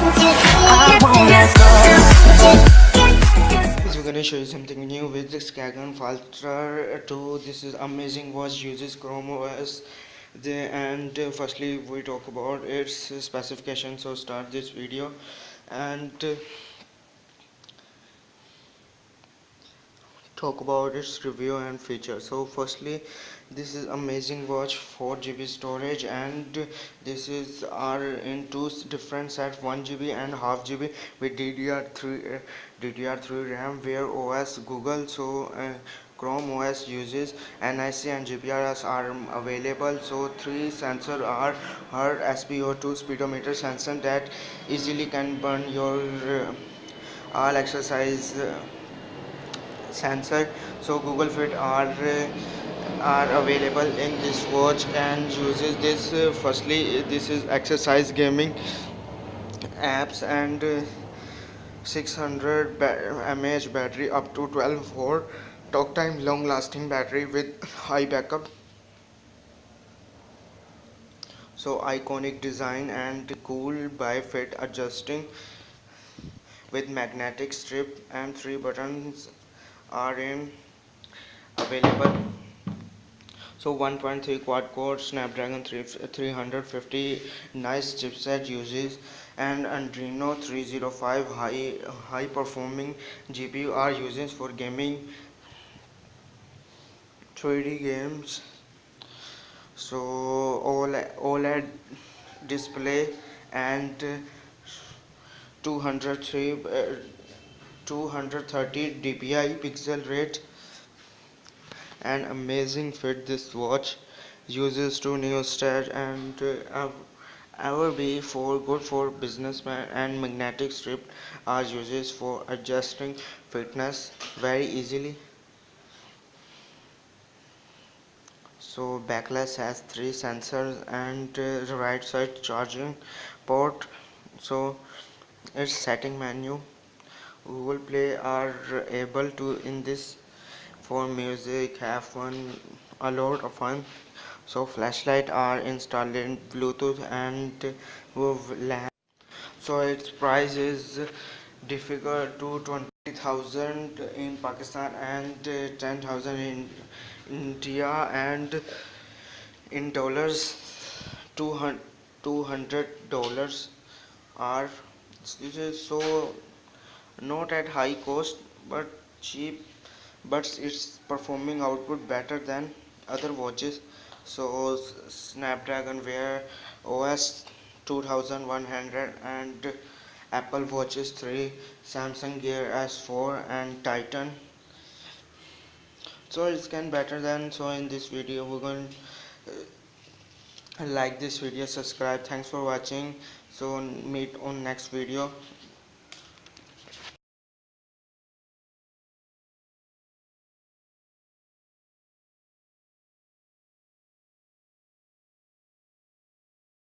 We're gonna show you something new with the Skagen Falster 2. This is amazing watch, uses Chrome OS. And firstly we talk about its specifications. So start this video and talk about its review and features. So firstly, this is amazing watch, 4 GB storage, and this is are in two different sets, 1 GB and half GB with DDR3 RAM, where OS Google, Chrome OS uses NIC and GPRS are available. So three sensors are her SpO2 speedometer sensor that easily can burn your all exercise sensor. So Google Fit are available in this watch and uses this. Firstly, this is exercise gaming apps and 600 mAh battery, up to 12 hour talk time, long lasting battery with high backup. So iconic design and cool by fit, adjusting with magnetic strip, and three buttons are in available. So 1.3 quad core snapdragon 350 nice chipset uses, and andreno 305 high performing GPU are used for gaming, 3D games. So OLED display and 203 230 dpi pixel rate, and amazing fit. This watch uses two neo-stat and ever be for good for businessmen, and magnetic strip are uses for adjusting fitness very easily. So backlash has three sensors and the right side charging port. So its setting menu, Google Play are able to in this for music, have fun, a lot of fun. So flashlight are installed in Bluetooth and with LAN. So its price is difficult to 20,000 in Pakistan and 10,000 in India, and in dollars $200 are. This is so not at high cost but cheap, but it's performing output better than other watches. So snapdragon wear OS 2100 and Apple watches 3, Samsung Gear S4 and Titan. So it's can better than. So in this video we're going like this video, subscribe, thanks for watching. So meet on next video.